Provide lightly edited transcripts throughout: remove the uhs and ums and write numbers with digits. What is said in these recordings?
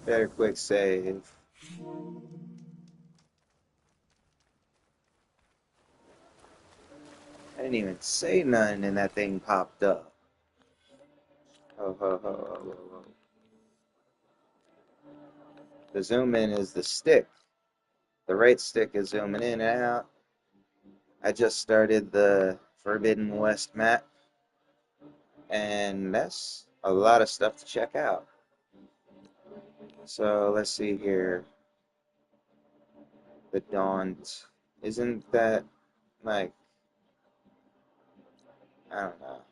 Better quick save. I didn't even say nothing and that thing popped up. Ho ho ho ho ho ho. The zoom in is the stick. The right stick is zooming in and out. I just started the Forbidden West map, and that's a lot of stuff to check out. So let's see here. The Daunt. Isn't that like, I don't know.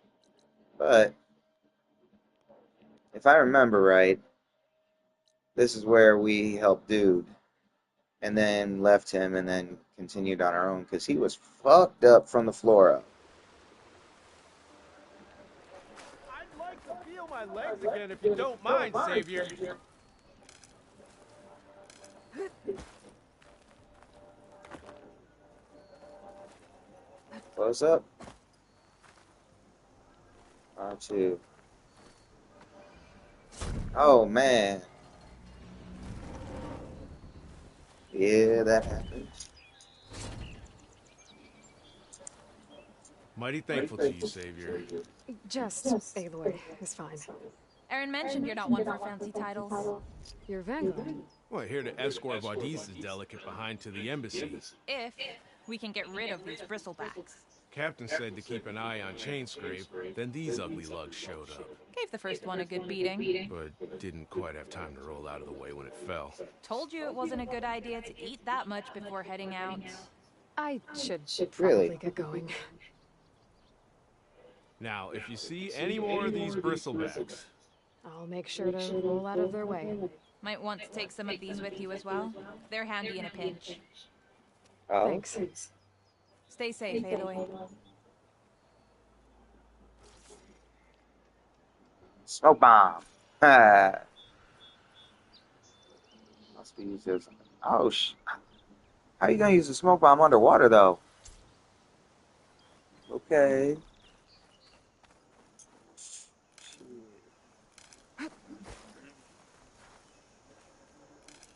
But if I remember right, this is where we helped Dude and then left him and then continued on our own because he was fucked up from the floor up. I'd like to feel my legs again if you don't mind, Savior. Close up. On two. Oh man. Yeah, that happens. Mighty thankful to you, Savior. Just Aloy is fine. Erin mentioned you're not one for fancy titles. You're Vanguard. Well, here to escort Wadis's delicate behind to the embassy. If we can get rid of these bristlebacks. Captain said to keep an eye on Chainscrape, then these ugly lugs showed up. Gave the first one a good beating. But didn't quite have time to roll out of the way when it fell. Told you it wasn't a good idea to eat that much before heading out. I should Really? probably get going. Now, if you see any more of these bristlebacks, I'll make sure to roll out of their way. Might want to take some of these with you as well. They're handy in a pinch. Oh. Thanks. Stay safe, Aloy. Smoke bomb. Ha. Must be used as. Oh How you gonna use a smoke bomb underwater though? Okay.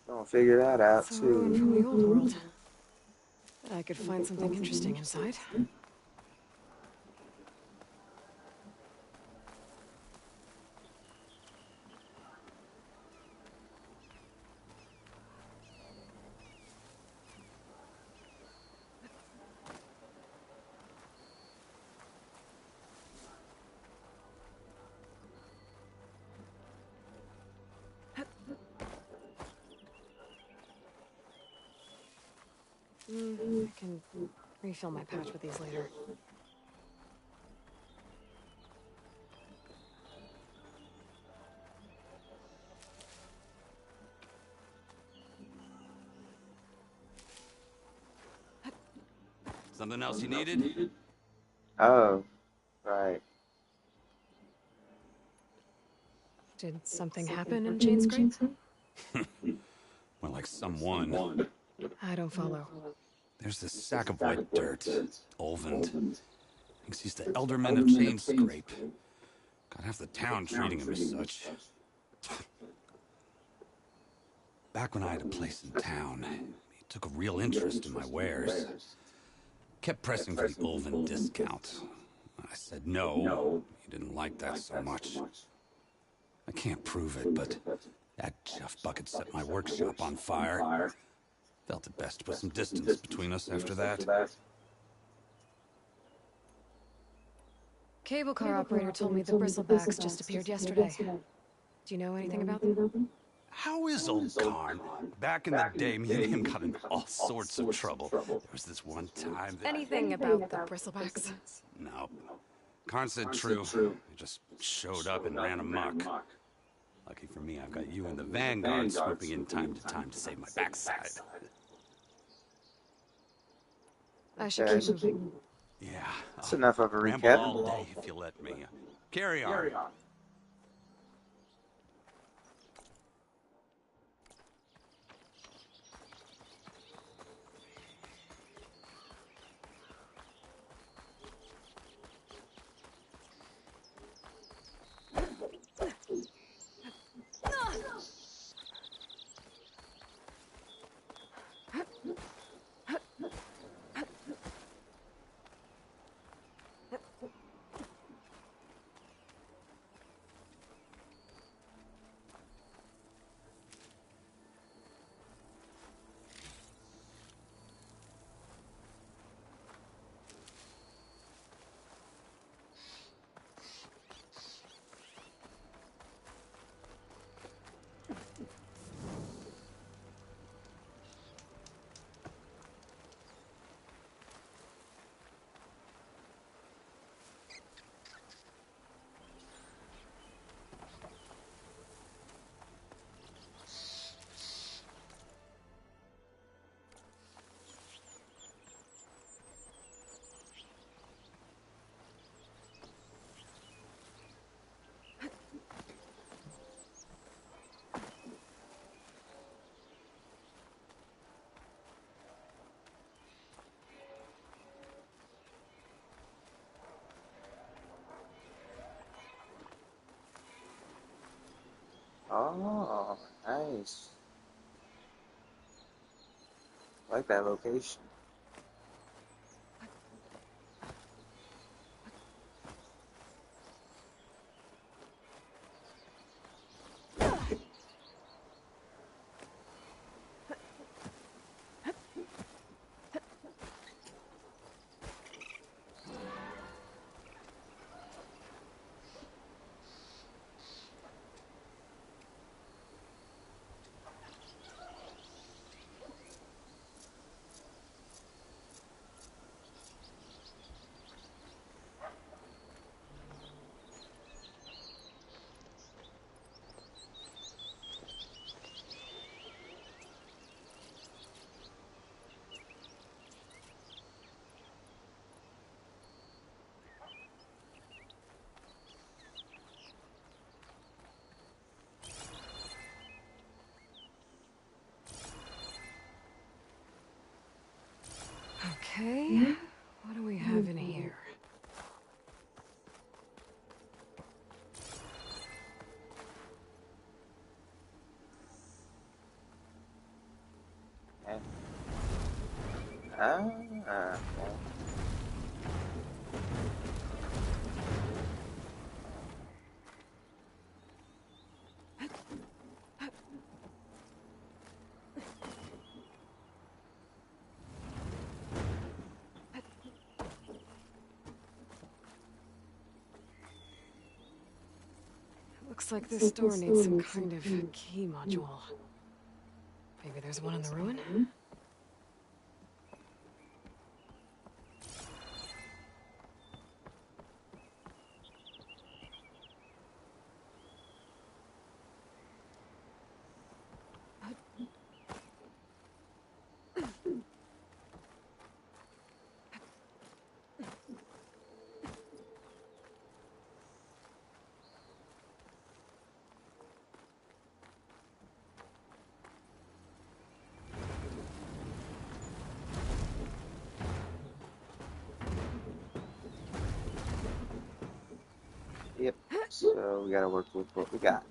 Gonna figure that out It's a ruin too. from the old world. Bet I could find something interesting inside. I can refill my pouch with these later. Something else you needed? Oh, right. Did something happen in Chainscrape? More like someone. I don't follow. There's this sack of white dirt. Olvend. Thinks he's the elderman of Chainscrape. Got half the town treating him as such. Back when I had a place in town, he took a real interest in my wares. Kept pressing for the Olvend discount. I said no. He didn't like that so much. I can't prove it, but that chuff bucket set my workshop on fire. Felt it best to put some distance between us after that. Cable car operator told me the bristlebacks just appeared yesterday. Do you know anything about them? How is old Karn? Back in the day, me and him got in all sorts of trouble. There was this one time that... Anything about the bristlebacks? No. Karn said true. He just showed up and ran amok. Lucky for me, I've got you and the Vanguard swooping in time to save my backside. I should keep moving. Yeah. That's enough of a Ramble recap. all day if you let me. Carry on. Oh, nice. I like that location. Okay, what do we have in here? And, okay. Looks like this door needs some kind of key module. Maybe there's one in the ruin? Yep. So we gotta work with what we got.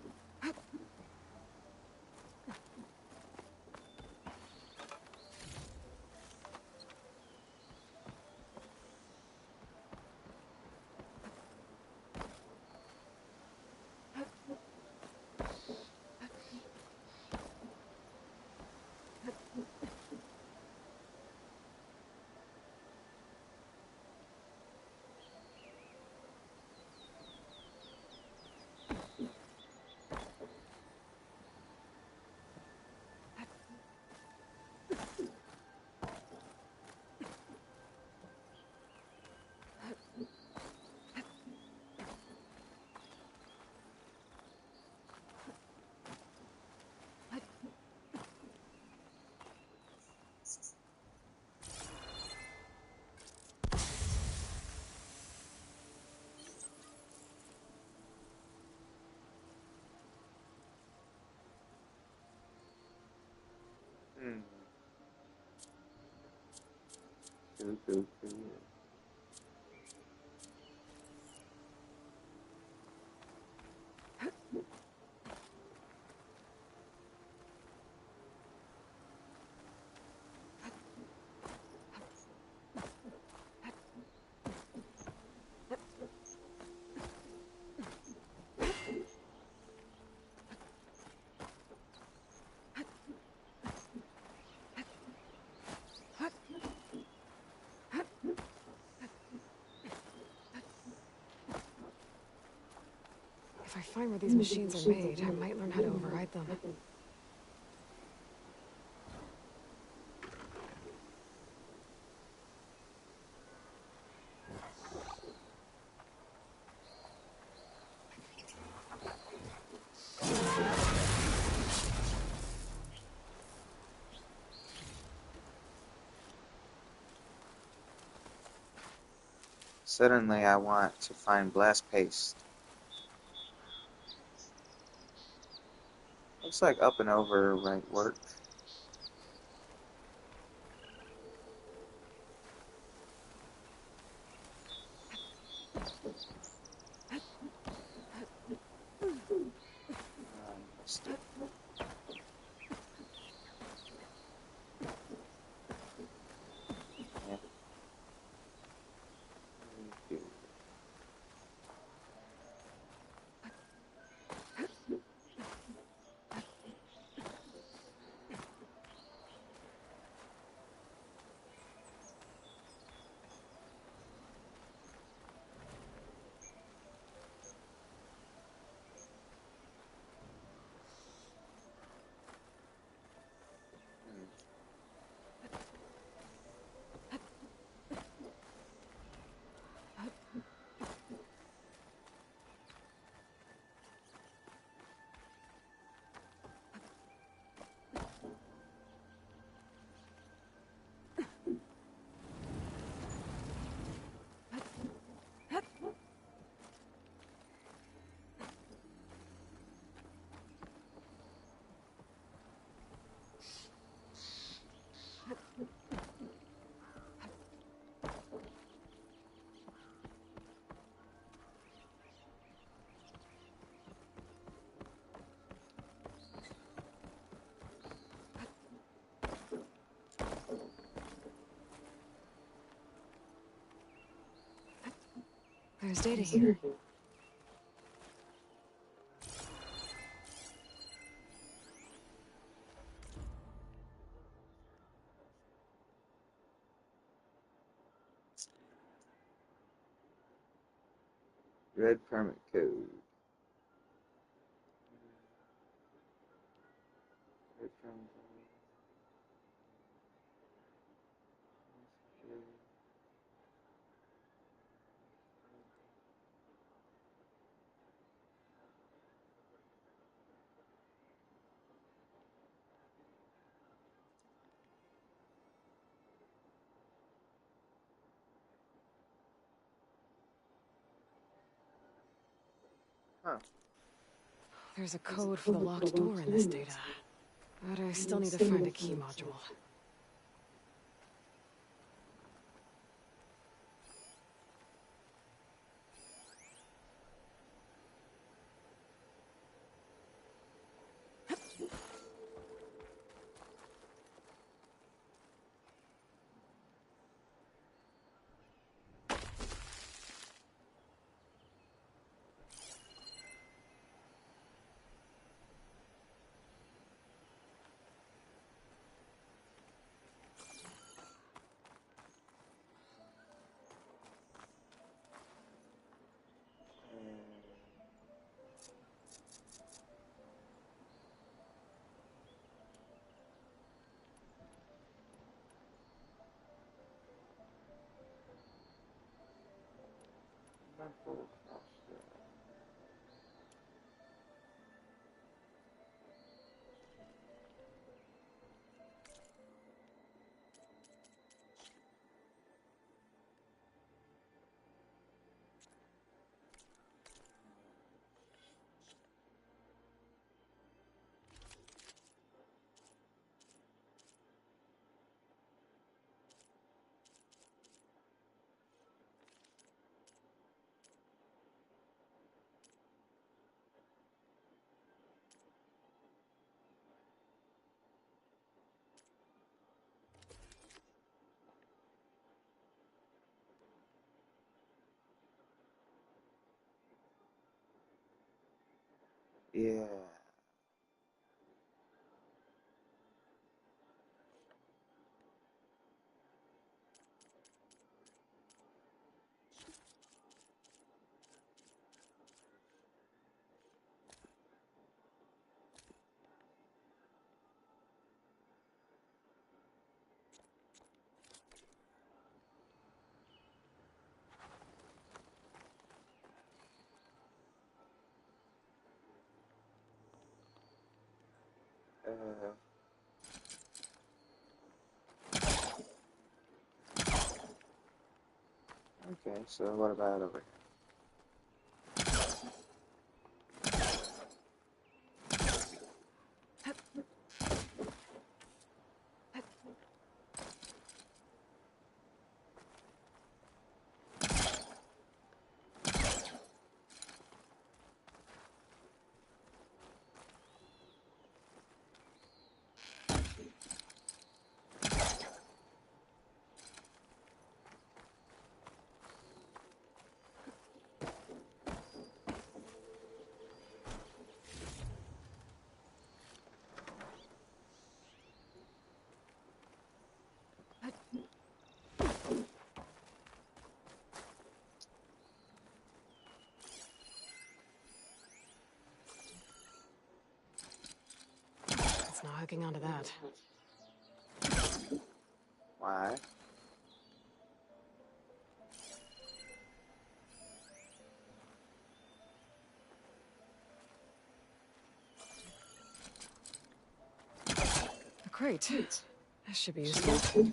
Hmm. Cool. If I find where these machines are made, I might learn how to override them. Suddenly I want to find blast paste. Looks like up and over might work. There's data here. Red permit code. Red permit code. Huh. There's a code for the locked door in this data. But I still need to find a key module. Yeah. Uh, okay, so what about over It's not hooking onto that. why? A crate. That should be useful.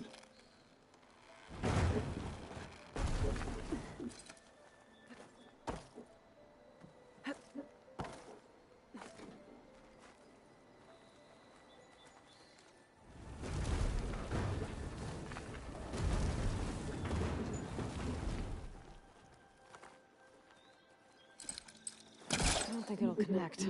I don't think it'll connect.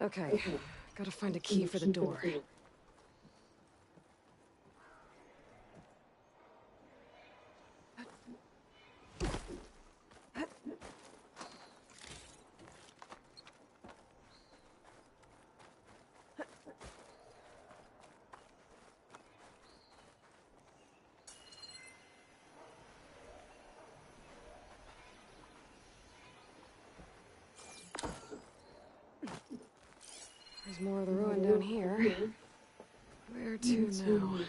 Okay, gotta find a key for the door. There's more of the ruin down here. Where to now?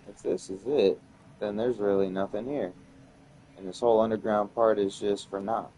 If this is it, then there's really nothing here. And this whole underground part is just for naught.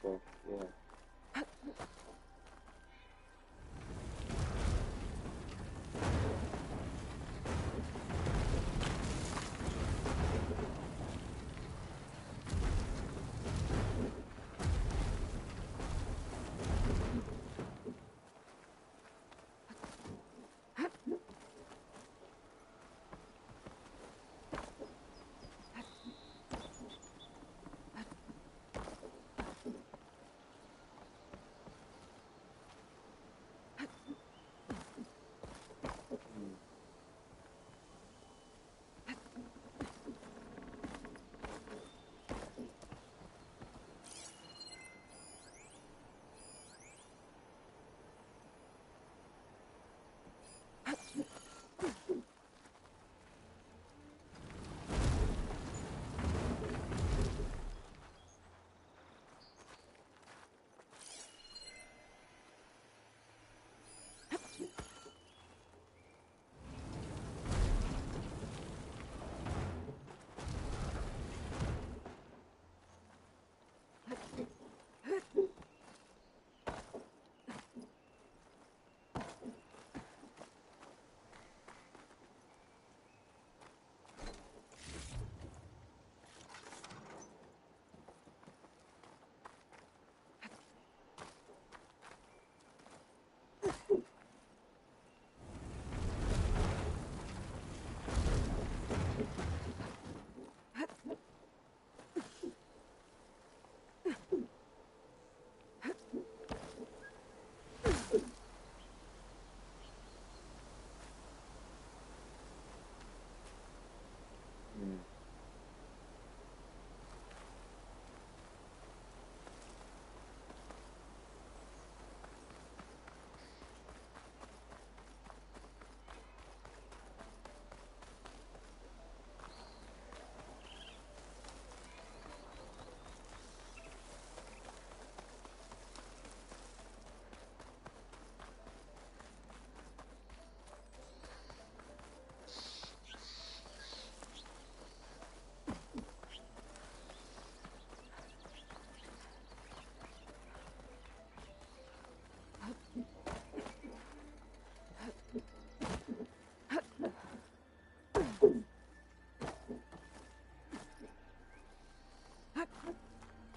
So, yeah.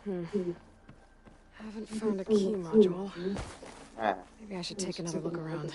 Haven't found a key module. Ah, Maybe I should take another look around.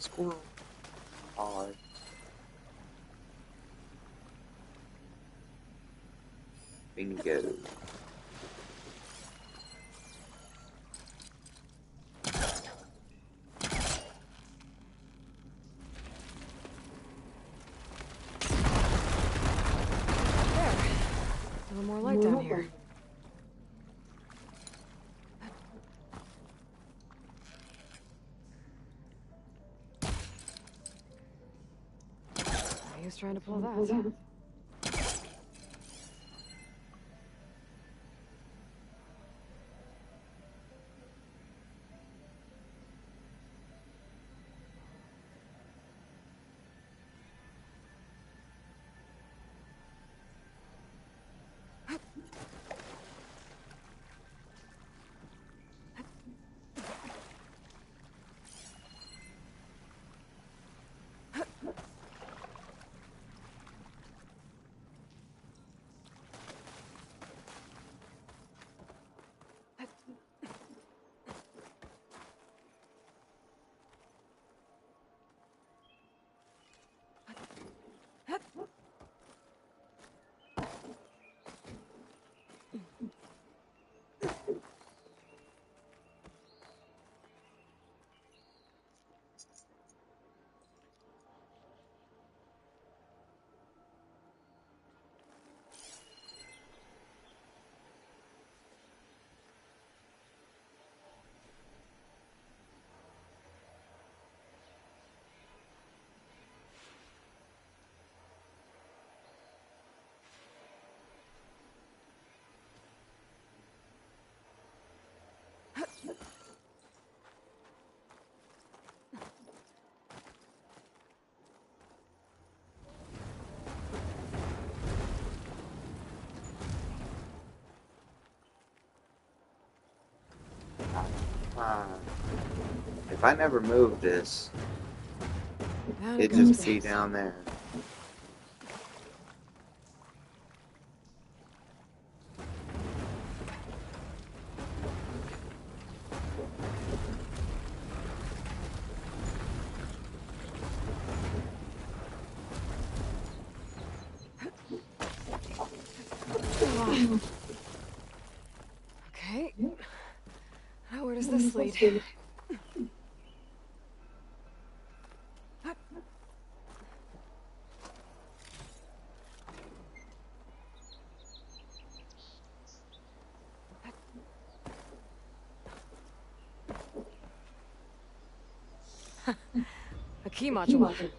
squirrel. Hard. Bingo. There. A little more light down here. He was trying to pull that. Ah. If I never moved this, Down it it'd goes. just be down there. Okay. Now where does this lead? A key module.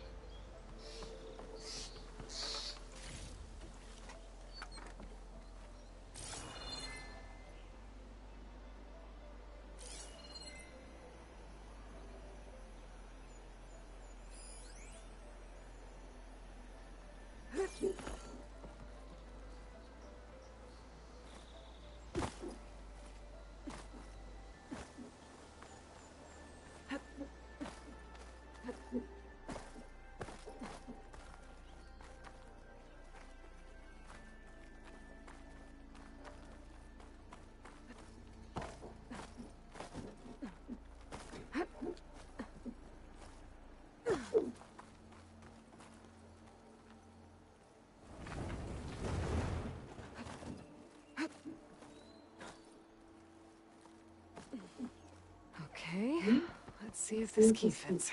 Let's see if this key fits.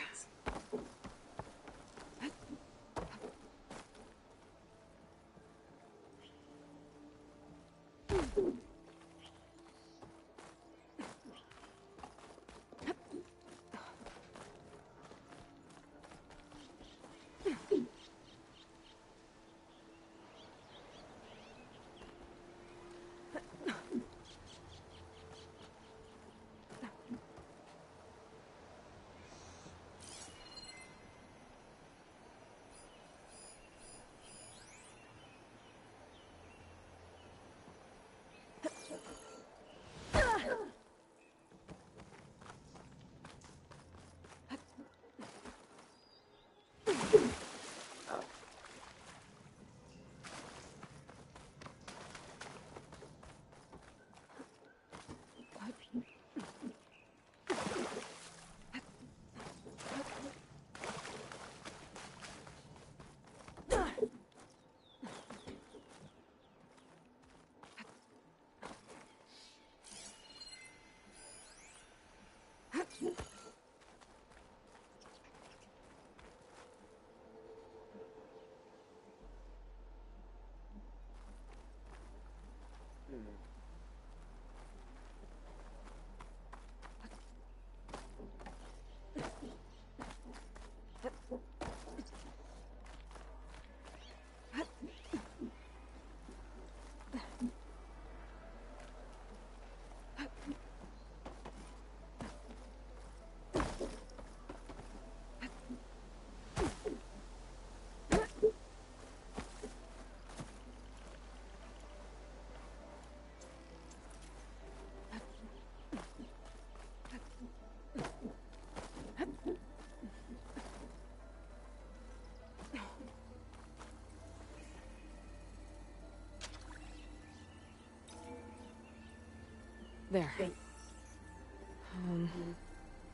There.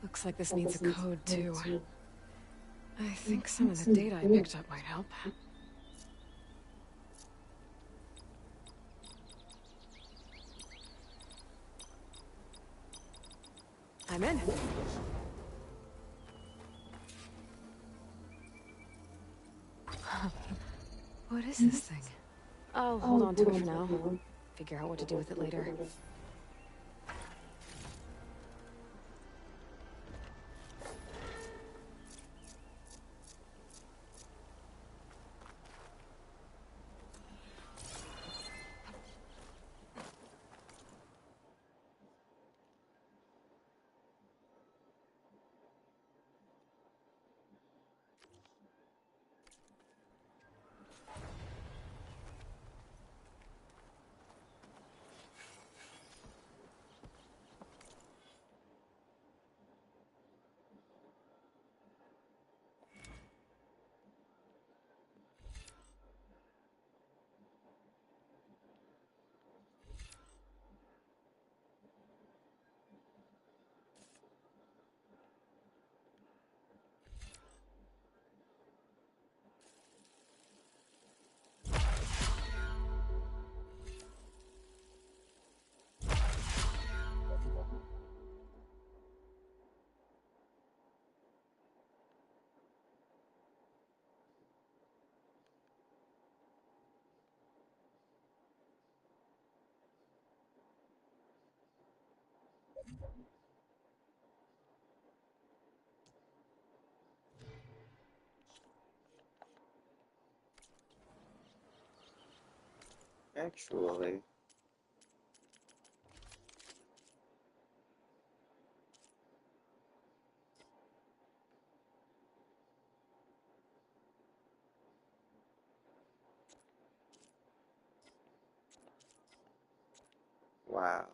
Looks like this needs a code, too. I think some of the data I picked up might help. I'm in. What is this thing? I'll hold on to it for now. Figure out what to do with it later. Actually, wow.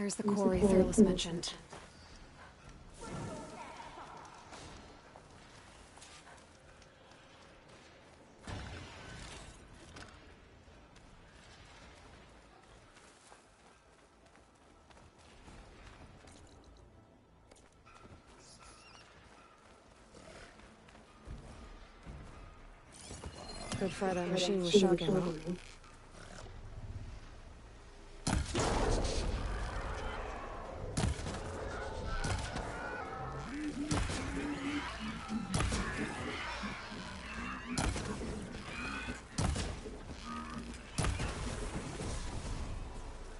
There's the quarry Thurles mentioned. Good fry that machine with shock ammo.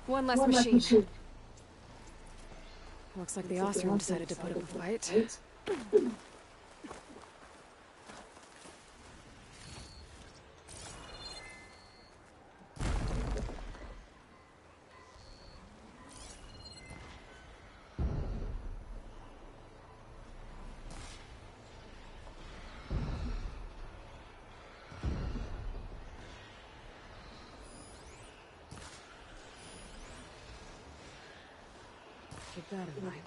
One less machine. Looks like the Oseram decided to put up a fight. Keep that in mind.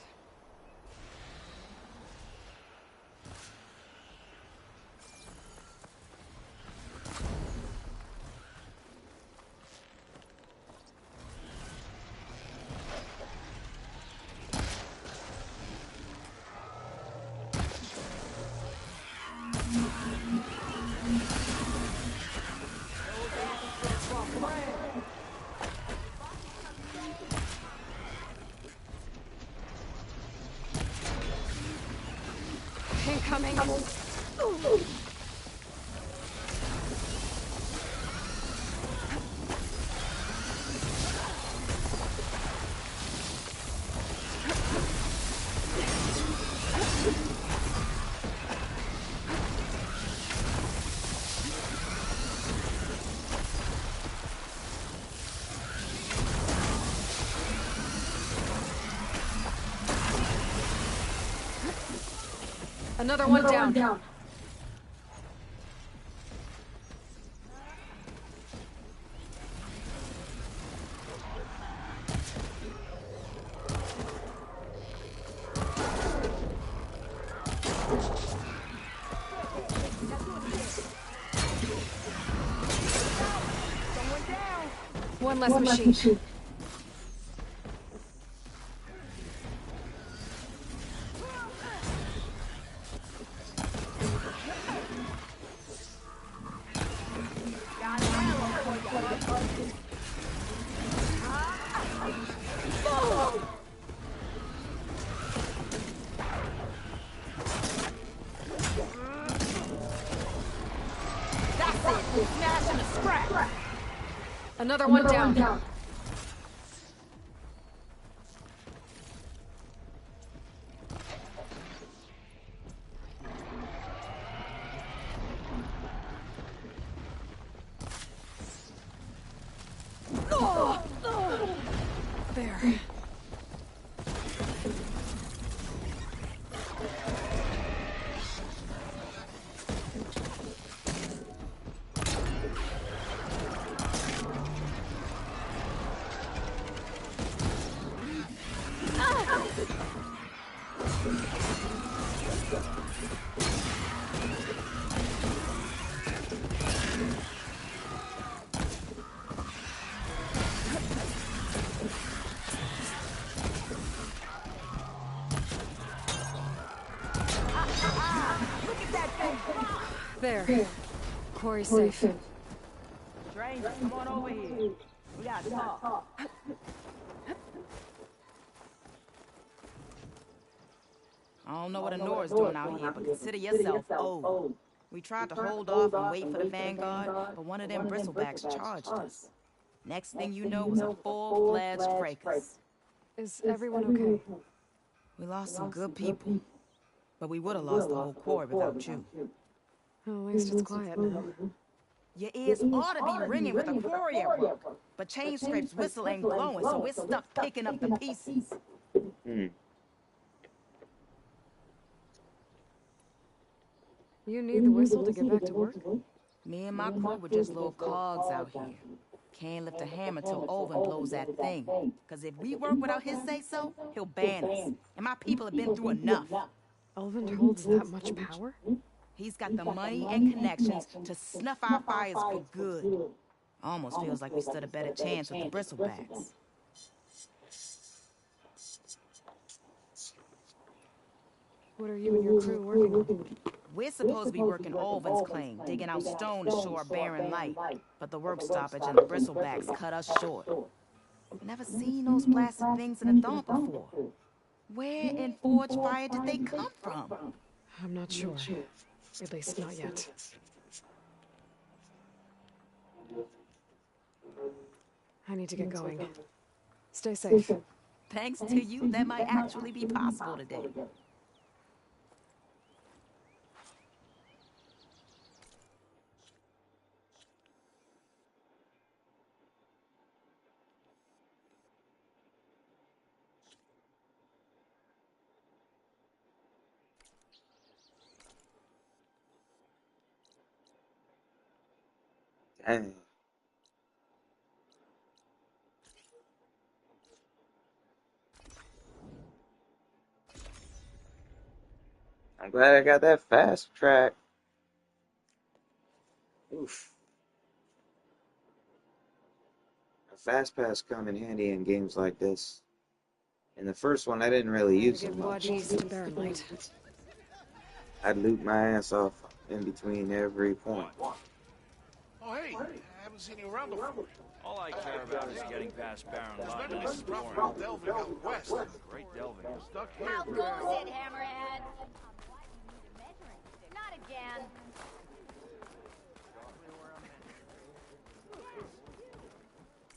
Incoming. Another one down. One less machine. Another one down. There. There. Quarry's safe. Stranger, come on over here. We gotta talk. I don't know what Honora's doing out here, but consider yourself old. We tried to hold off and wait for the Vanguard, but one of them bristlebacks charged us. Next thing you know was a full-fledged fracas. Is everyone okay? We lost some good people, but we would have lost the whole quarry without you. Well, at least it's quiet now. Your ears ought to be ringing with a quarry at work, but Chain Scrape's whistle ain't blowing, so we're stuck picking up the pieces. You need the whistle to get back to work? Me and my crew were just little cogs out here. Can't lift a hammer till Olvin blows that thing. Cause if we work without his say-so, he'll ban us. And my people have been through enough. Elvin holds that much power? He's got the money and connections to snuff our fires for good. Almost feels like we stood a better chance with the bristlebacks. What are you and your crew working on? We're supposed to be working Olvin's claim, digging out stone to shore barren light. But the work stoppage and the bristlebacks cut us short. Never seen those blasted things in a thump before. Where in Forge Fire did they come from? I'm not sure. At least not yet. I need to get going. Stay safe. Thanks to you, that might actually be possible today. Dang. I'm glad I got that fast track. Oof. A fast pass come in handy in games like this. In the first one, I didn't really use it Give much. Wadis to Barrenlight. I'd loot my ass off in between every point. Oh, hey, I haven't seen you around before. All I care about is getting past Baron There's Line. been Mrs. Profitable delving out west. Great delving. Stuck here. How goes it, Hammerhead? Not again.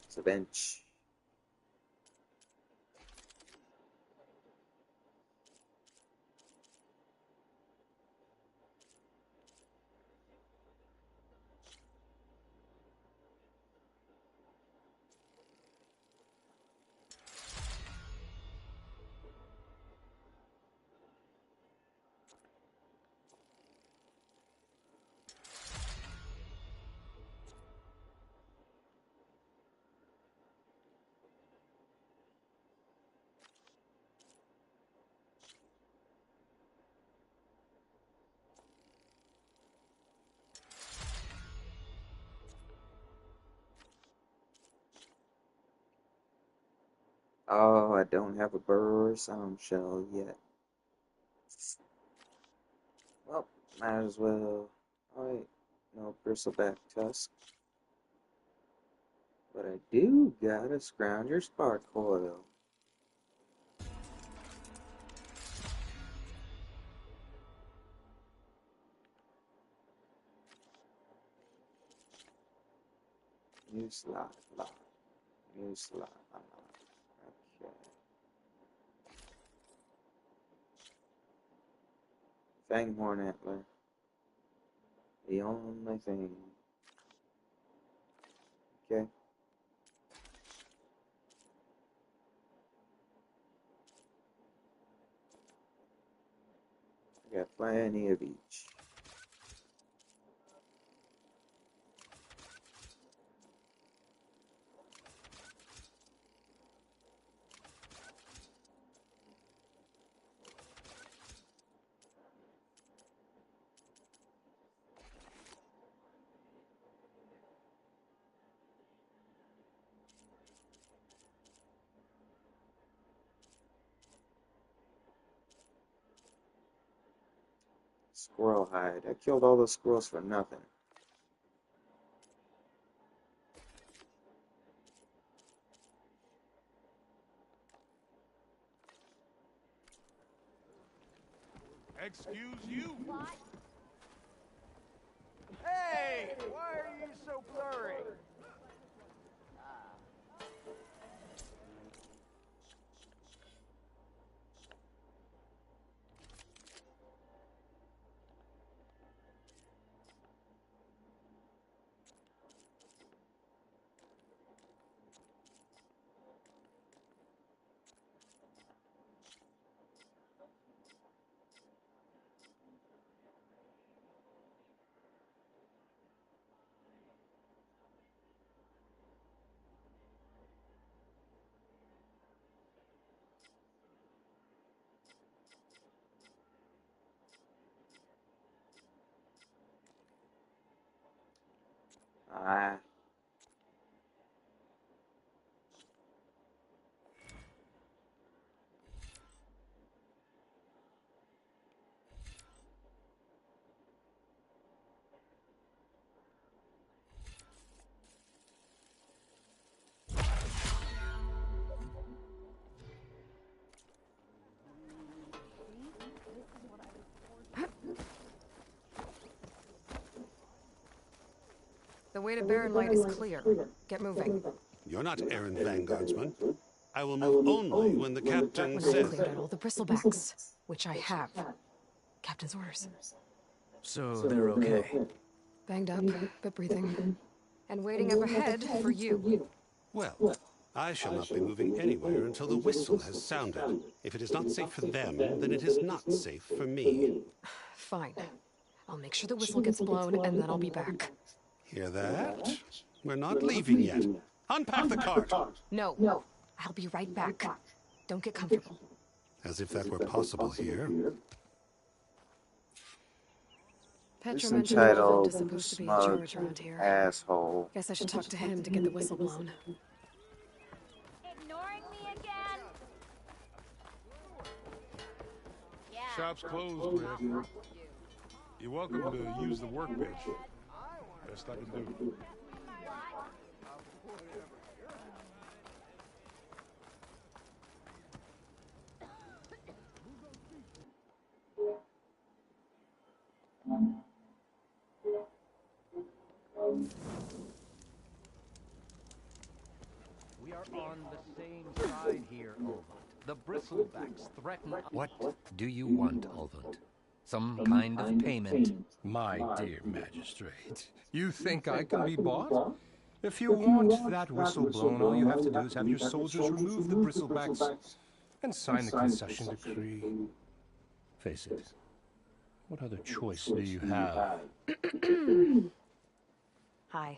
It's a bench. Oh, I don't have a burr sound shell yet. Well, might as well. Alright, no bristleback tusk. But I do got a scrounger spark coil. New slot lock. New slot lock. Okay. Fanghorn antler. The only thing. Okay. I got plenty of each. Squirrel hide. I killed all those squirrels for nothing. Excuse you. Hey, why are you so blurry? Ah. The way to Barren Light is clear. Get moving. You're not errant vanguardsman. I will move only when the captain When I've says. cleared out all the bristlebacks, which I have. Captain's orders. So they're okay. Banged up, but breathing. And waiting up ahead for you. Well, I shall not be moving anywhere until the whistle has sounded. If it is not safe for them, then it is not safe for me. Fine. I'll make sure the whistle gets blown, and then I'll be back. Hear that? We're not leaving yet. Unpack the cart! No. I'll be right back. Don't get comfortable. As if that were possible here. This Petra mentioned Olvin entitled is supposed to be in smug charge around here. asshole. Guess I should talk to him to get the whistle blown. Ignoring me again? Yeah. Shop's closed, Red. You're welcome to use the workbench. Best I can do. We are on the same side here, Olvant. The bristlebacks threaten... What do you want, Olvant? Some kind of payment? My dear magistrate, you think I can be bought? If you want that whistle blown, all you have to do is have your soldiers remove the bristlebacks and sign the concession decree. Face it, what other choice do you have? Hi.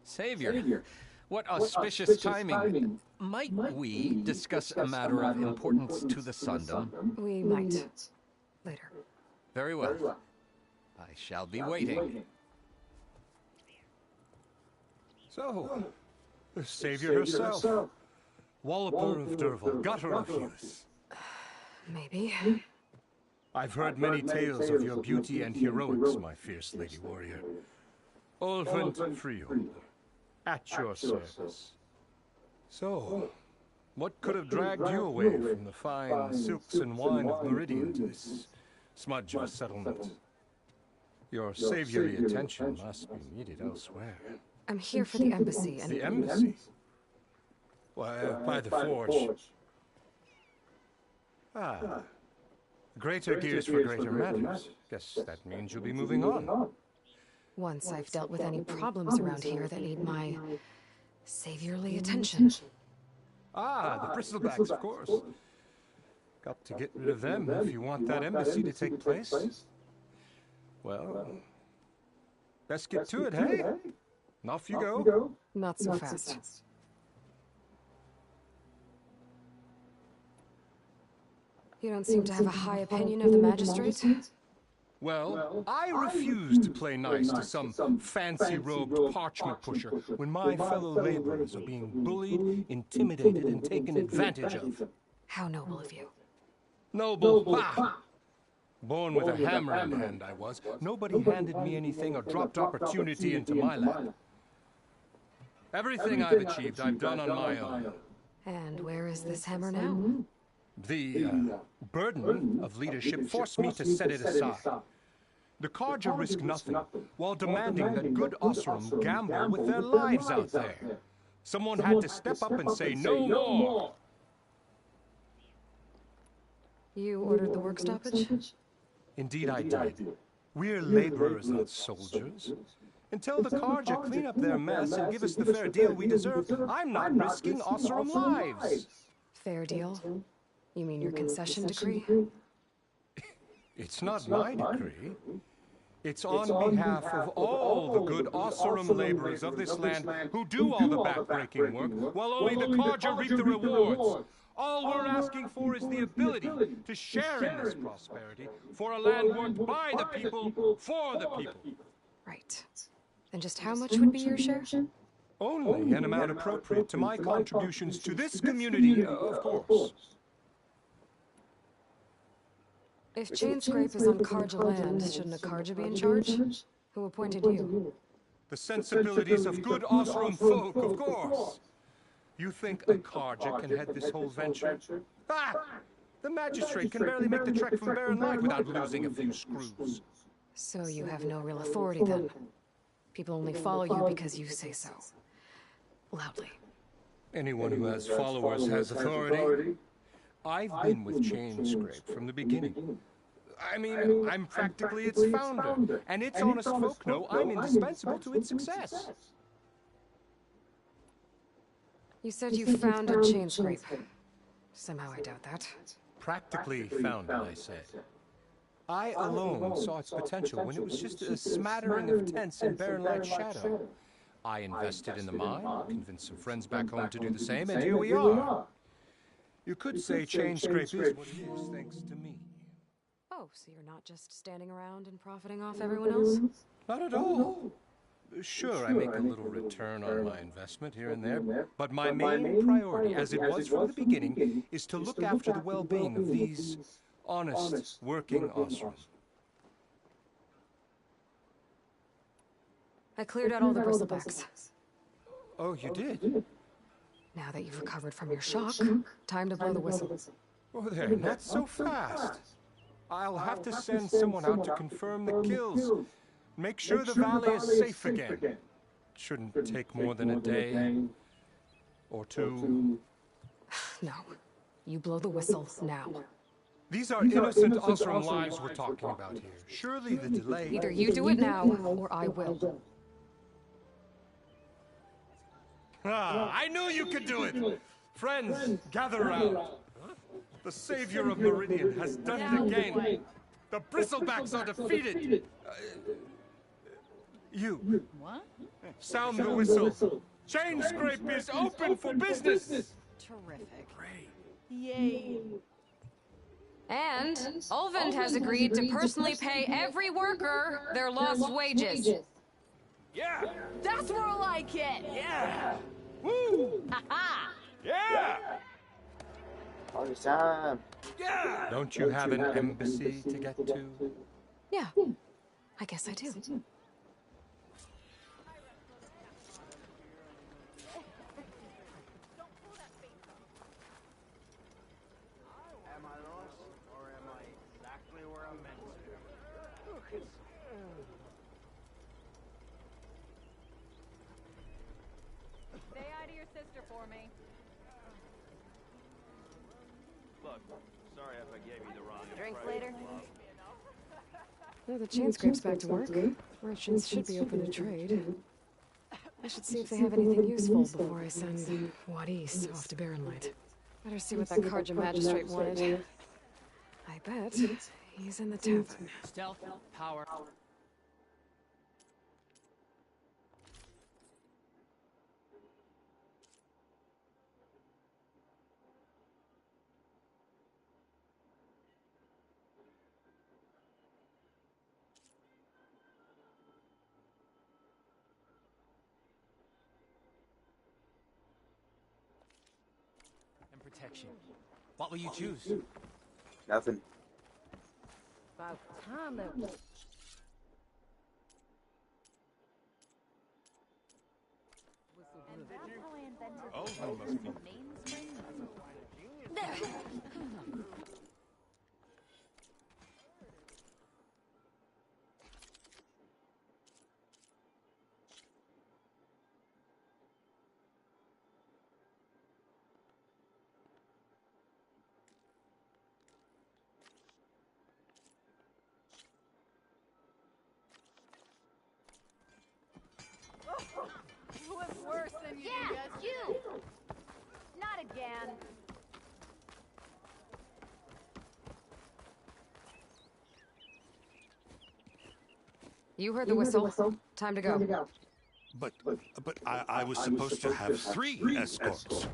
Savior, what auspicious timing. Might we discuss a matter of importance to the Sundom? We might. Later. Very well. I shall be waiting. So, the savior herself. Walloper of Derval, gutter of youth. Maybe. I've heard many tales of your beauty and heroics, my fierce lady warrior. Olvant Friol, at your service. So, what could have dragged you away from the fine silks and wine of Meridian to this smudge of a settlement? Your saviory attention must be needed elsewhere. I'm here for the embassy and... The embassy? Why, by the forge. Ah. Greater gears for greater matters. Guess that means you'll be moving on. Once I've dealt with any problems around here that need my saviorly attention. Ah, the bristlebacks, of course. Got to get rid of them if you want that embassy to take place. Well, best get to it, hey? And off you go. Not so fast. You don't seem to have a high opinion of the magistrate? Well, I refuse to play nice to some fancy-robed parchment pusher when my fellow laborers are being bullied, intimidated, and taken advantage of. How noble of you. Noble? Bah! Born with a hammer in hand, I was. Nobody handed me anything or dropped opportunity into my lap. Everything I've achieved, I've done on my own. And where is this hammer now? The burden of leadership forced me to set it aside. The Carja risk nothing, while demanding that good Osram gamble with their lives out there. Someone had to step up and say, no more! You ordered the work stoppage? Indeed I did. We're laborers, not soldiers. Until the Carja clean up their mess and give us the fair deal we deserve, I'm not risking Osram lives! Fair deal? You mean your concession decree? It's not my decree. It's on behalf of all the good Osram laborers of this land who do all the backbreaking work, while only the Carja reap the rewards. All we're asking for is the ability to share in this prosperity for a land worked by the people, for the people. Right. Then just how much would be your share? Only an amount appropriate to my contributions to this community, of course. If Chain Scrape is on Karja land, shouldn't a Karja be in charge? Who appointed you? The sensibilities of good Osram folk, of course. You think a Karja can head this whole venture? Ah! The magistrate can barely make the trek from Barren Light without losing a few screws. So you have no real authority then? People only follow you because you say so. Loudly. Anyone who has followers has authority. I've been with Chain Scrape from the beginning. I mean, I'm practically its founder, and its honest folk know I'm indispensable to its success. You said you founded Chain Scrape. Somehow I doubt that. Practically founded, I said. I alone saw its potential when it was just a smattering of tents in Barren Light's shadow. I invested in the mine, convinced some friends back home to do the same, and here we are. You could say Chain Scrape is what it is thanks to me. Oh, so you're not just standing around and profiting off everyone else? Not at all. Sure, I make a little return on my investment here and there, but my main priority, as it was from the beginning, is to look after the well-being of these honest, working Osram. I cleared out all the bristlebacks. Oh, you did? Now that you've recovered from your shock, time to blow the whistle. Oh, there, not so fast. I'll have to send someone out to confirm the kills. Make sure the valley is safe again. Shouldn't take more than a day. Or two. No. You blow the whistle now. These are innocent Osram lives we're talking about here. Surely the delay... Either you do it now, or I will. Ah, I knew you could do it! Friends, gather round. The savior of Meridian has done it again. The bristlebacks are defeated. You. What? Sound the whistle. Chain Scrape is open for business. Terrific. Great. Yay. And Ulvund has agreed to personally pay every worker their lost wages. Yeah! That's more like it! Yeah! Woo! Ha-ha! Yeah! Party time. Yeah! Don't you have an embassy to get to? Yeah, I guess I do. Am I lost, or am I exactly where I'm meant to be? Look, it's... Say hi to your sister for me. Look, sorry if I gave you the wrong Drinks impression. later? Now the Chain Scrape's back to work. Merchants should be open to trade. I should see if they have anything useful before I send Wadis off to Barren Light. Better see what that Karja magistrate wanted. I bet he's in the tavern. Stealth, power. And protection. What will you choose? Nothing. About time that... And that's how I invented Oh, the that must be... mainspring muzzle. Who is worse than you Yeah, did yesterday? you! Not again. You heard the whistle. Time to go. But I was supposed to have 3 escorts.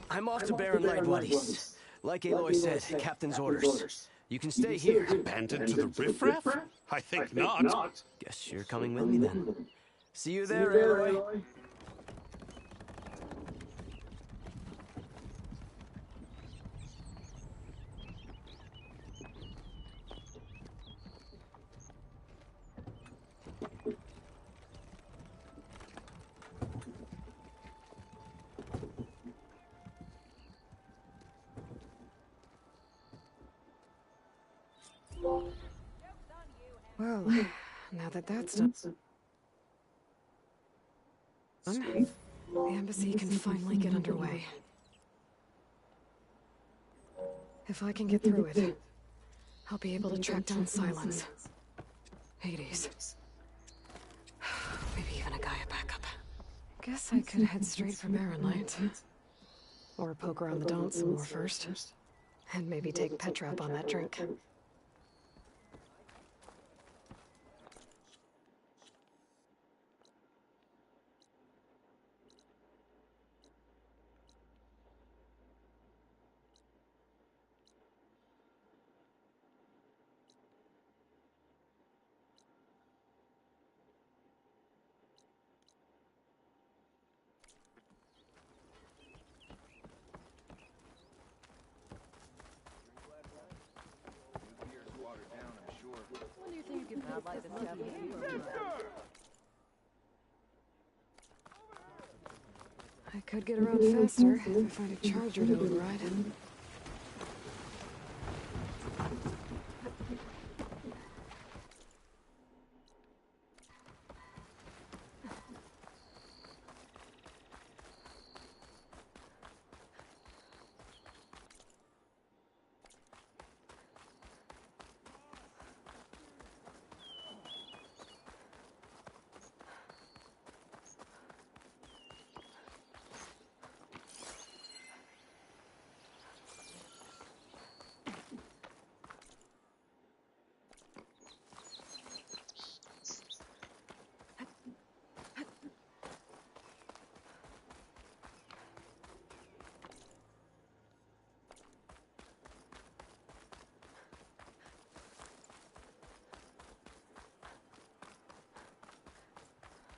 I'm off to Barren Light, buddies. Like Aloy said, Captain's orders. You can stay here. Abandoned to the riffraff? I think not. Guess you're coming with me then. See you there, Aloy. Well, now that that's done, the embassy can finally get underway. If I can get through it, I'll be able to track down Silence, Hades, maybe even a Gaia backup. Guess I could head straight for Barrenlight. Or poke around the Daunt some more first. And maybe take Petra up on that drink. I could get around faster if I find a charger to override.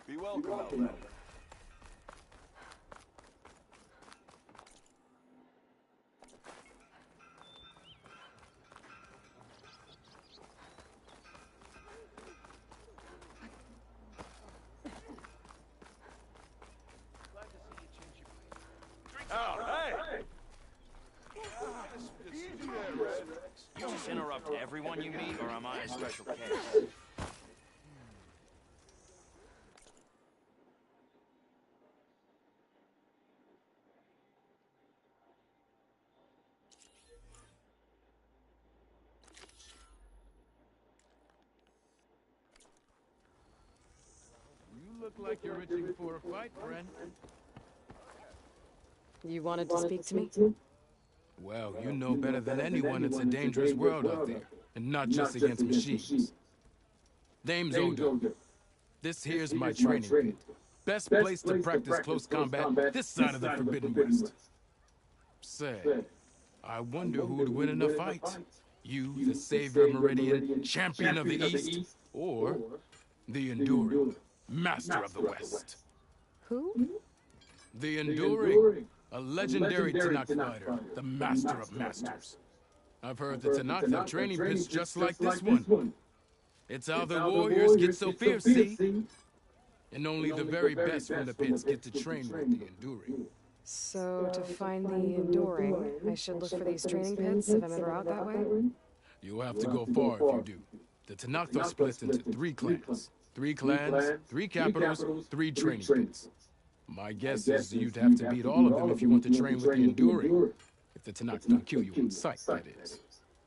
Be welcome, Outlander. Oh, hey! You just interrupt everyone you meet, or am I a special case? You look like you're itching for a fight, friend. You wanted to speak to me? Well, you know better than anyone it's a dangerous world out there, and not just against machines. Name's Odo. This here's my training pit. Best place to practice close combat this side of the Forbidden West. Say, I wonder who'd win in a fight. You, the savior of Meridian, champion of the East, or the Enduring, master of the West. Who? The Enduring, a legendary Tanakh fighter, the master of masters. I've heard the Tanakh have training pits just like this one. It's how the warriors get so fierce, see? And only the very best from the pits get to train with the Enduring. So, to find the Enduring, I should look for these training pits if I'm ever out that way? You'll have to go far if you do. The Tanakh are split into 3 clans. 3 clans, 3 capitals, 3 training pits. My guess is you'd have to beat all of them if you want to train with the Enduring. If the Tanakh don't kill you on sight, that is.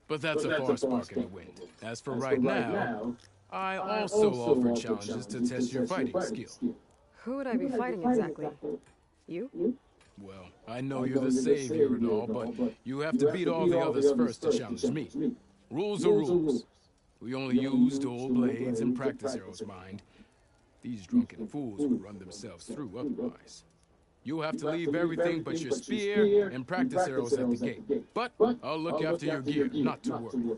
But that's a far spark in the wind. As for right now, I also offer challenges to test your fighting skill. Who would I be fighting exactly? You? Well, I know you're the savior and all, but you have to beat all the others first to challenge me. Rules are rules. We only use dual blades and practice arrows, mind. These drunken fools would run themselves through otherwise. You have to leave everything but your spear and practice arrows at the gate. But I'll look after your gear, not to worry.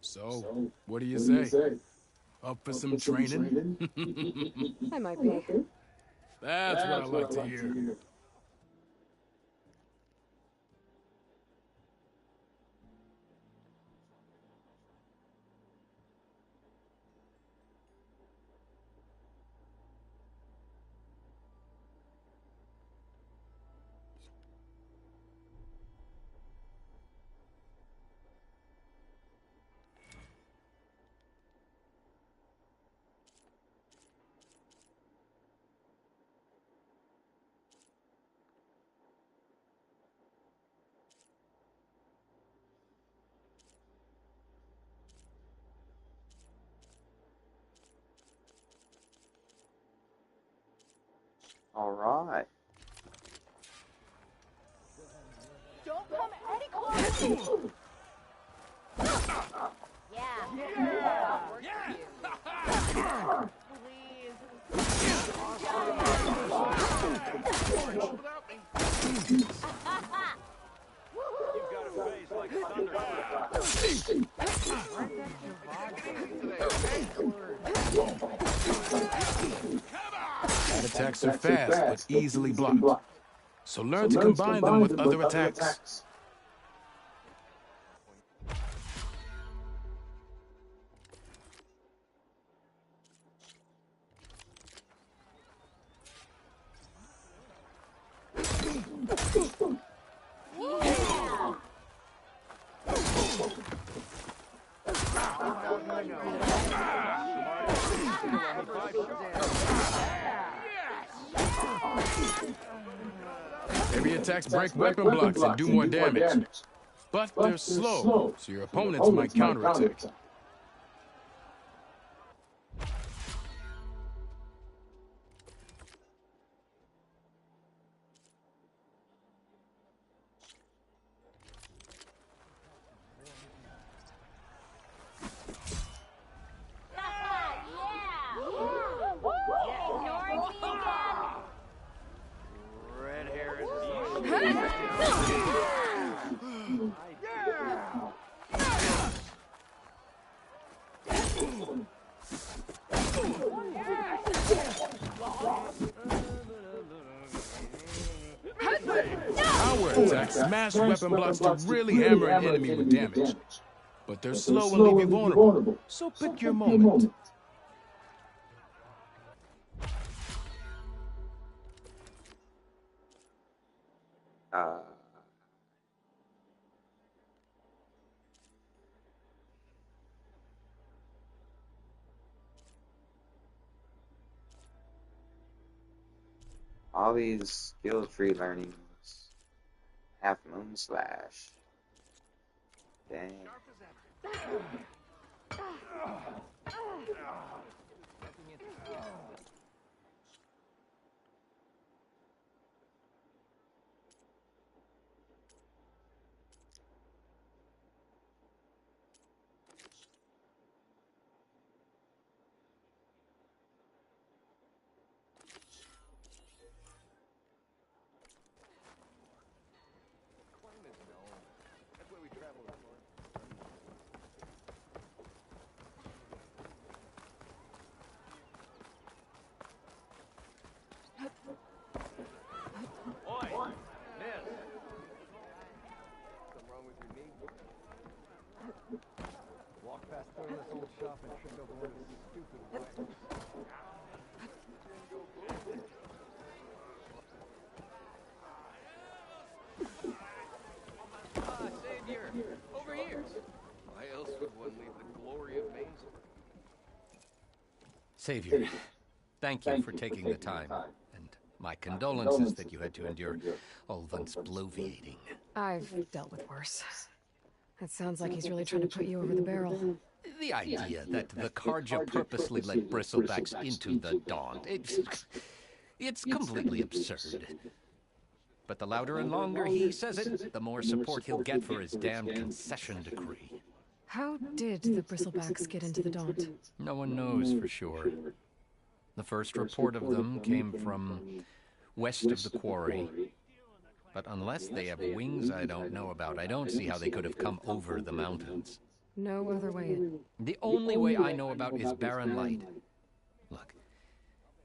So, what do you say? Up for some training? I might be. That's what I like to hear. All right. Don't come any closer. You've got a face like thunder. That attacks are fast, but easily blocked. So learn to combine them with other attacks. Heavy attacks break weapon blocks and do more damage. But they're slow, so your opponents might counterattack. Red hair is Power attacks smash weapon blocks to really hammer an enemy with damage. But they're slow and leave you vulnerable, so pick your moment. All these skill tree learnings. Half moon slash. Dang. Savior, over here. Why else would one leave the glory of Mainsville? Savior, thank you for taking the time. And my condolences that you had to endure Ulvan's bloviating. I've dealt with worse. It sounds like he's really trying to put you over the barrel. The idea that the Karja purposely let bristlebacks into the Dawn, it's completely absurd. But the louder and longer he says it, the more support he'll get for his damned concession decree. How did the bristlebacks get into the Daunt? No one knows for sure. The first report of them came from west of the quarry. But unless they have wings I don't know about, I don't see how they could have come over the mountains. No other way in. The only way I know about is barren light. Look,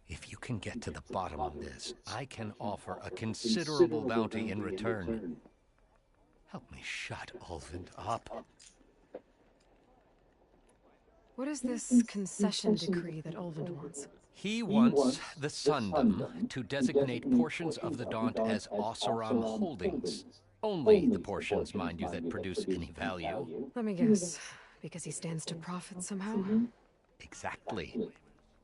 if you can get to the bottom of this, I can offer a considerable bounty in return. Help me shut Ulvund up. What is this concession decree that Ulvund wants? He wants the Sundom to designate portions of the Daunt as Osseram holdings. Only the portions, mind you, that produce any value. Let me guess. Because he stands to profit somehow? Exactly.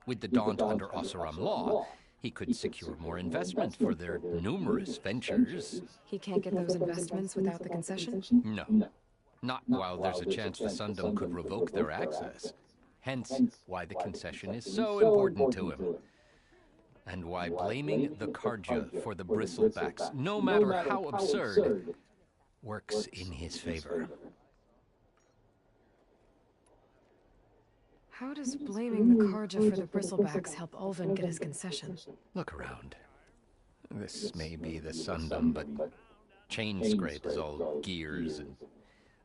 With the Daunt under Osseram law, he could secure more investment for their numerous ventures. He can't get those investments without the concession? No. Not while there's a chance the Sundom could revoke their access. Hence, why the concession is so important to him. And why blaming the Karja for the bristlebacks, no matter how absurd, works in his favor. How does blaming the Karja for the bristlebacks help Ulvund get his concession? Look around. This may be the Sundom, but Chainscrape is all gears and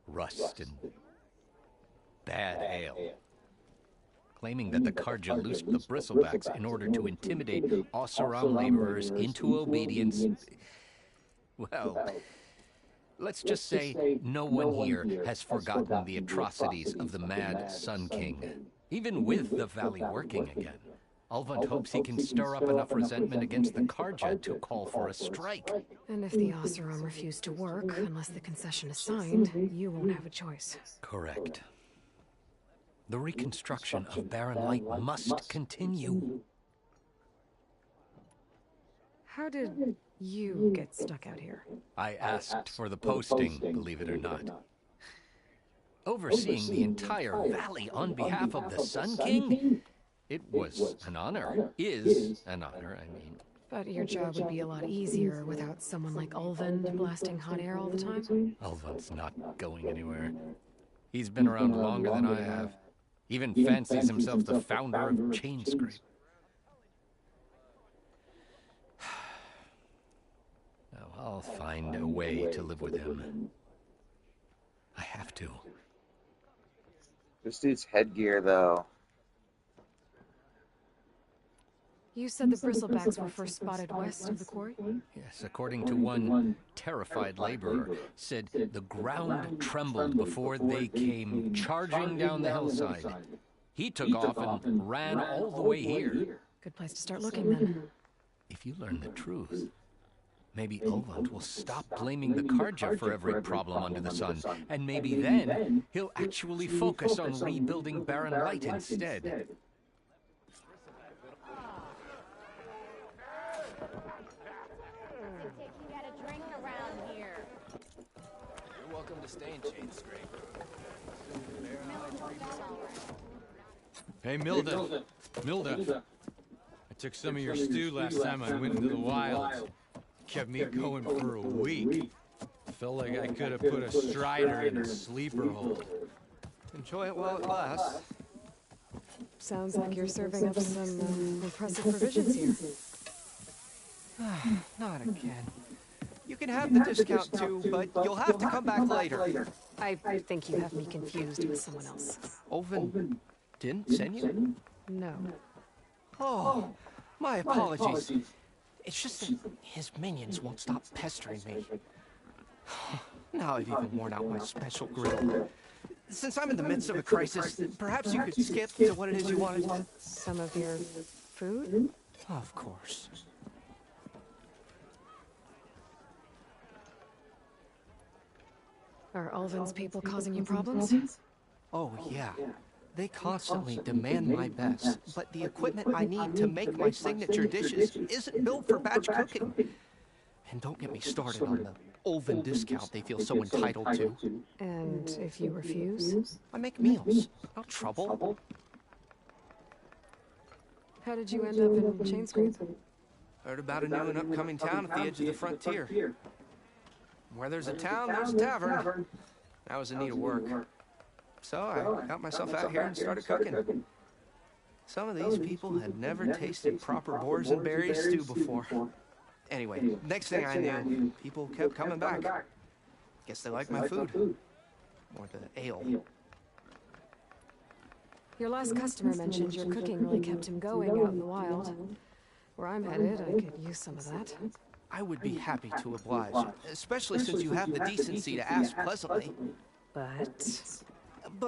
rust and bad ale. Claiming that the Karja loosed the bristlebacks in order to intimidate Osseram laborers into obedience. Well, let's just say no one here has forgotten the atrocities of the Mad Sun King. Even with the valley working again, Ulvund hopes he can stir up enough resentment against the Karja to call for a strike. And if the Osseram refuse to work, unless the concession is signed, you won't have a choice. Correct. The reconstruction of Barren Light must continue. How did you get stuck out here? I asked for the posting, believe it or not. Overseeing the entire valley on behalf of the Sun King? It was an honor. Is an honor, I mean. But your job would be a lot easier without someone like Ulvund blasting hot air all the time? Ulvund's not going anywhere. He's been around longer than I have. Even fancies himself the founder of Chainscrape. Now, I'll find a way to live with him. I have to. This dude's headgear, though. You said the bristlebacks were first spotted west of the quarry? Yes, according to one terrified laborer, said the ground trembled before they came charging down the hillside. He took off and ran all the way here. Good place to start looking, then. If you learn the truth, maybe Ulvund will stop blaming the Karja for every problem under the sun, and maybe then he'll actually focus on rebuilding Barren Light instead. Welcome to stay in Chainscrape. Hey, Milda. Milda. I took some of your stew last time I went into the wilds. Kept me going for a week. Felt like I could have put a strider in a sleeper hold. Enjoy it while it lasts. Sounds like you're serving up some impressive provisions here. Not again. You can have the discount too, but you'll have to come back later. I think you have me confused with someone else. Ulvund didn't send you? No. Oh, my apologies. It's just that his minions won't stop pestering me. Now I've even worn out my special grill. Since I'm in the midst of a crisis, perhaps you could skip to what it is you wanted. Some of your food? Of course. Are Ulvund's people causing you problems? Oh, yeah. They constantly demand my best, but the equipment I need to make my signature dishes isn't built for batch cooking. And don't get me started on the Ulvund discount they feel so entitled to. And if you refuse? I make meals. No trouble. How did you end up in Chainscrape? Heard about a new and upcoming town at the edge of the frontier. Where there's a town, there's a tavern. I was in need of work. So I got myself out here and started cooking. Some of these people had never tasted proper boars and berries stew before. Anyway, next thing I knew, people kept coming back. Guess they like my food. Or the ale. Your last customer mentioned your cooking really kept him going out in the wild. Where I'm headed, I could use some of that. I would be happy to oblige, especially since you have the decency to ask pleasantly. But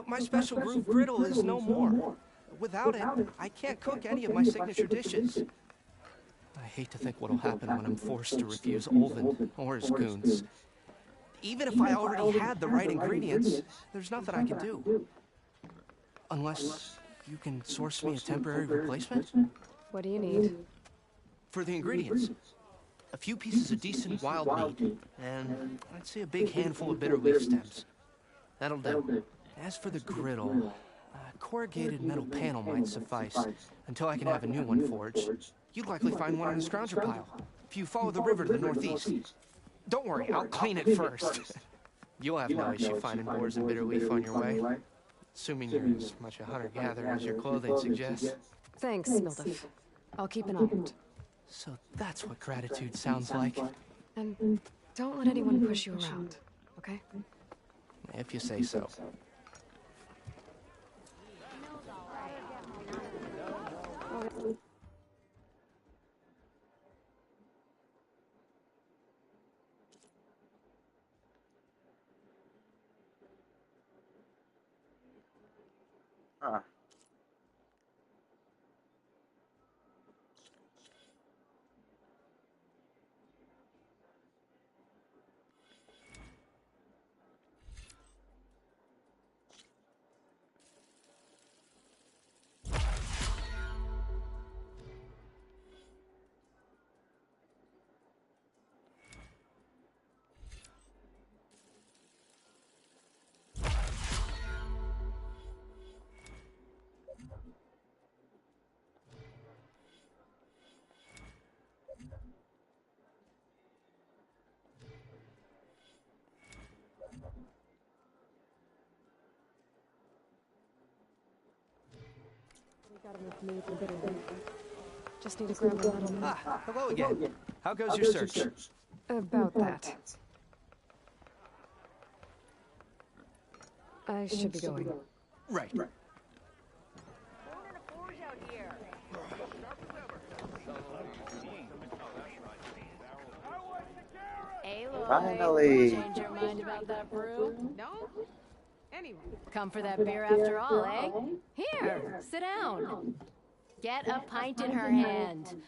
my special groove griddle is no more. Without it, I can't cook any of my signature dishes. I hate to think what'll happen when I'm forced to refuse Olvin or his goons. Even if I already had the right ingredients, there's nothing I can do. Unless you can source me a temporary replacement? What do you need? For the ingredients, a few pieces of decent wild meat, and I'd say a big handful of bitter leaf stems. That'll do. As for the griddle, a corrugated metal panel might suffice until I can have a new one forged. You'd likely find one in a scrounger pile, if you follow the river to the northeast. Don't worry, I'll clean it first. You'll have no issue finding boars and bitter leaf on your way. Assuming you're as much a hunter-gatherer as your clothing suggests. Thanks, Mildif. I'll keep an eye out. So that's what gratitude sounds like. And don't let anyone push you around, okay? If you say so. Huh. Just need to grab a little. Ah, hello again. How goes your search? About that. I should be going. Right. Finally. Change your mind about that brew? No? Anyway. Come for that beer after all, eh? Here, sit down. Get a pint in her hand.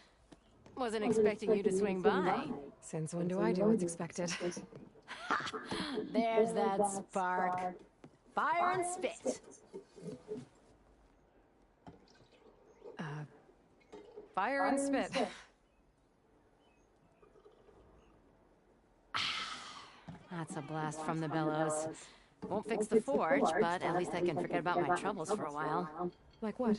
Wasn't expecting you to swing by. Since when do I do what's expected? There's that spark. Fire and spit. Fire and spit. That's a blast from the bellows. Won't fix the forge, but at least I can forget about my troubles for a while. Like what?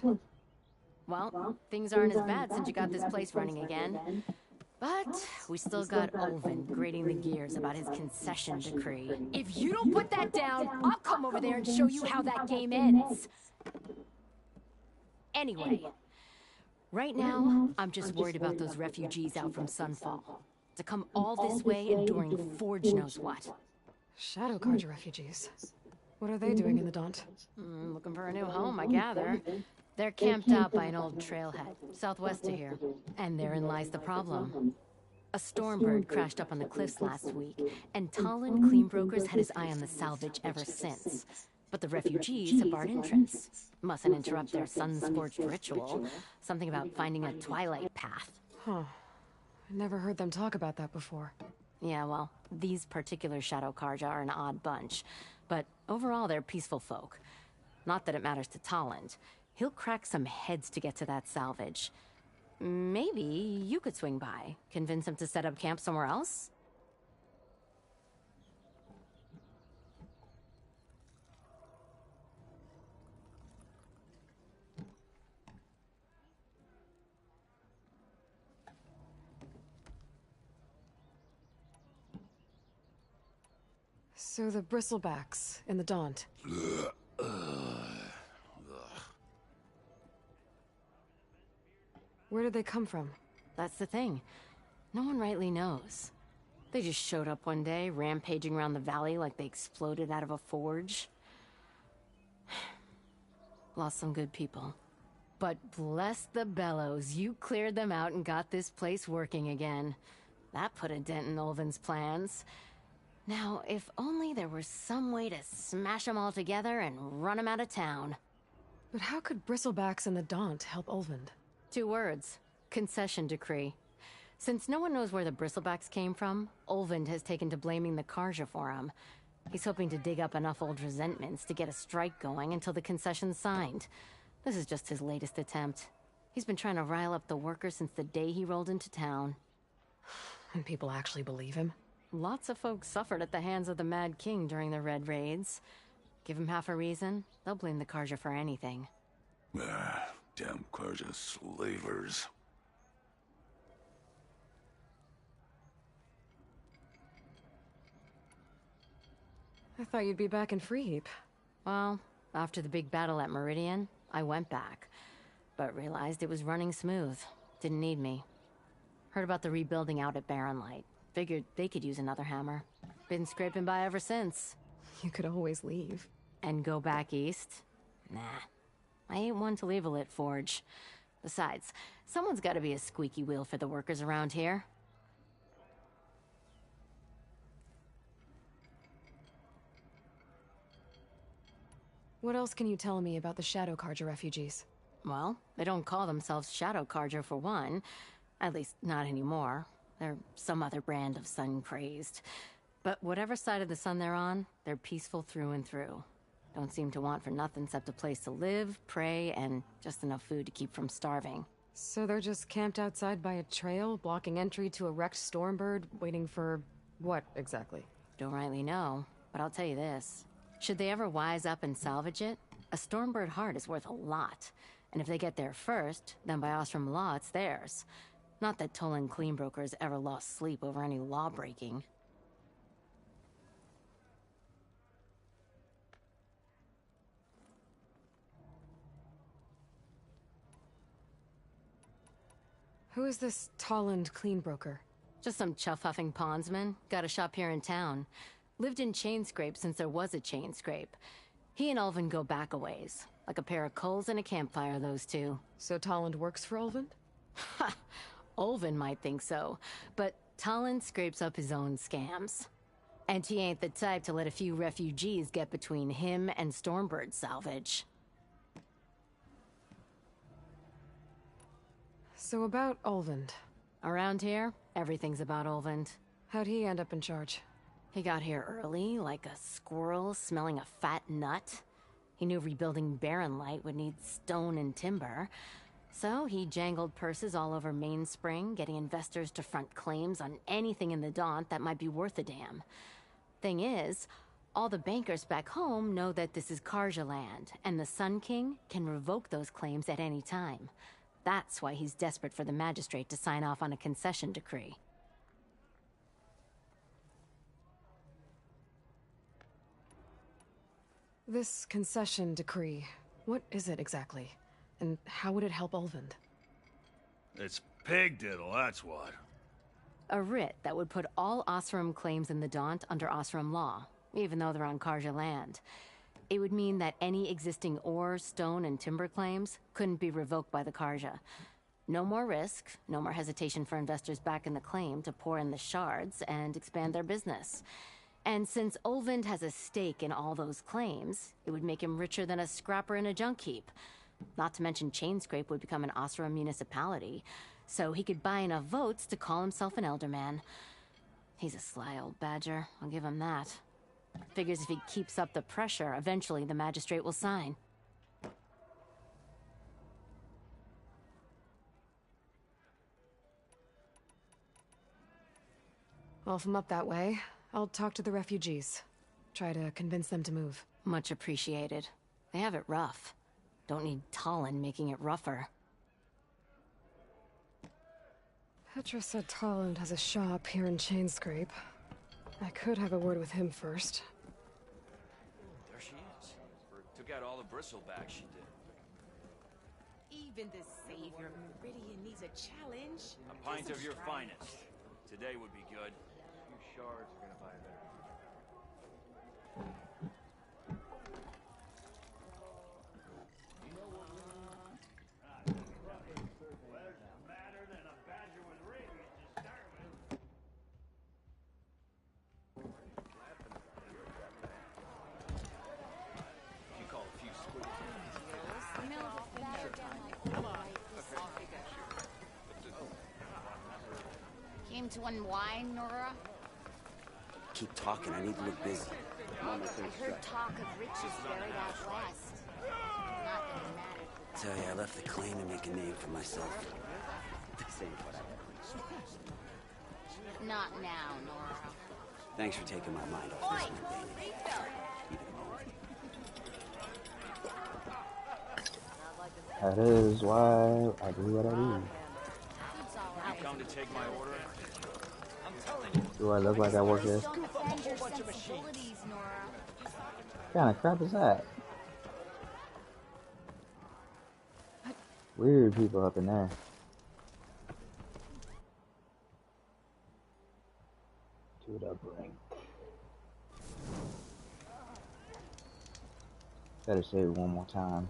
Well, things aren't as bad since you got this place running again. But we still got Olvin grating the gears about his concession decree. If you don't put that down, I'll come over there and show you how that game ends. Anyway, right now, I'm just worried about those refugees out from Sunfall. To come all this way enduring Forge knows what. Shadow Carja refugees. What are they doing in the Daunt? Looking for a new home, I gather. They're camped out by an old trailhead, southwest of here. And therein lies the problem. A stormbird crashed up on the cliffs last week, and Talon Cleanbrokers had his eye on the salvage ever since. But the refugees have barred entrance. Mustn't interrupt their sun-scorched ritual. Something about finding a twilight path. Huh. I never heard them talk about that before. Yeah, well, these particular Shadow Carja are an odd bunch. But overall, they're peaceful folk. Not that it matters to Talon. He'll crack some heads to get to that salvage. Maybe you could swing by, convince him to set up camp somewhere else? So the bristlebacks in the Daunt. Where did they come from? That's the thing. No one rightly knows. They just showed up one day, rampaging around the valley like they exploded out of a forge. Lost some good people. But bless the bellows, you cleared them out and got this place working again. That put a dent in Ulvin's plans. Now, if only there were some way to smash them all together and run them out of town. But how could Bristlebacks and the Daunt help Ulvind? 2 words. Concession decree. Since no one knows where the Bristlebacks came from, Ulvind has taken to blaming the Karja for him. He's hoping to dig up enough old resentments to get a strike going until the concession's signed. This is just his latest attempt. He's been trying to rile up the workers since the day he rolled into town. And people actually believe him? Lots of folks suffered at the hands of the Mad King during the Red Raids. Give him half a reason, they'll blame the Karja for anything. Damn Karja slavers. I thought you'd be back in Freeheap. Well, after the big battle at Meridian, I went back. But realized it was running smooth. Didn't need me. Heard about the rebuilding out at Barren Light. Figured they could use another hammer. Been scraping by ever since. You could always leave. And go back east? Nah. I ain't one to leave a lit forge. Besides, someone's gotta be a squeaky wheel for the workers around here. What else can you tell me about the Shadow Karja refugees? Well, they don't call themselves Shadow Karja for one. At least, not anymore. They're some other brand of sun-crazed. But whatever side of the sun they're on, they're peaceful through and through. Don't seem to want for nothing except a place to live, pray, and just enough food to keep from starving. So they're just camped outside by a trail, blocking entry to a wrecked Stormbird, waiting for... what, exactly? Don't rightly know, but I'll tell you this. Should they ever wise up and salvage it, a Stormbird heart is worth a lot. And if they get there first, then by Ostrom law, it's theirs. Not that Tolan Cleanbrokers ever lost sleep over any law-breaking. Who is this Tolland Cleanbroker? Just some chuff-huffing pondsman. Got a shop here in town. Lived in Chainscrape since there was a Chainscrape. He and Ulvin go back a ways. Like a pair of coals and a campfire, those two. So Tolland works for Ulvind? Ha! Ulvin might think so, but Tolland scrapes up his own scams. And he ain't the type to let a few refugees get between him and Stormbird salvage. So about Ulvind. Around here, everything's about Ulvind. How'd he end up in charge? He got here early, like a squirrel smelling a fat nut. He knew rebuilding Barren Light would need stone and timber. So he jangled purses all over Mainspring, getting investors to front claims on anything in the Daunt that might be worth a damn. Thing is, all the bankers back home know that this is Karja land, and the Sun King can revoke those claims at any time. That's why he's desperate for the magistrate to sign off on a concession decree. This concession decree, what is it exactly? And how would it help Ulvind? It's pig diddle, that's what. A writ that would put all Osram claims in the Daunt under Osram law, even though they're on Karja land. It would mean that any existing ore, stone, and timber claims couldn't be revoked by the Karja. No more risk, no more hesitation for investors back in the claim to pour in the shards and expand their business. And since Ulvind has a stake in all those claims, it would make him richer than a scrapper in a junk heap. Not to mention Chainscrape would become an Osram municipality, so he could buy enough votes to call himself an elderman. He's a sly old badger, I'll give him that. Figures if he keeps up the pressure, eventually the magistrate will sign. Well, if I'm up that way, I'll talk to the refugees. Try to convince them to move. Much appreciated. They have it rough. Don't need Tolland making it rougher. Petra said Tolland has a shop here in Chainscrape. I could have a word with him first. There she is. Took out all the bristlebacks she did. Even the savior of Meridian needs a challenge. A pint of your finest. Today would be good. A few shards are gonna buy that. You call a few squiggles. Came to unwind, Nora? Keep talking, I need to look busy. I heard talk of riches buried out west. Not that it mattered. Tell you, I left the claim to make a name for myself. This ain't what I had. Not now, Nora. Thanks for taking my mind off this one, baby. That is why I do what I do. You come to take my order? I'm telling you. Do I look like I work here? Don't offend your sensibilities, Nora. What kind of crap is that? Weird people up in there. To the brink. Better say it one more time.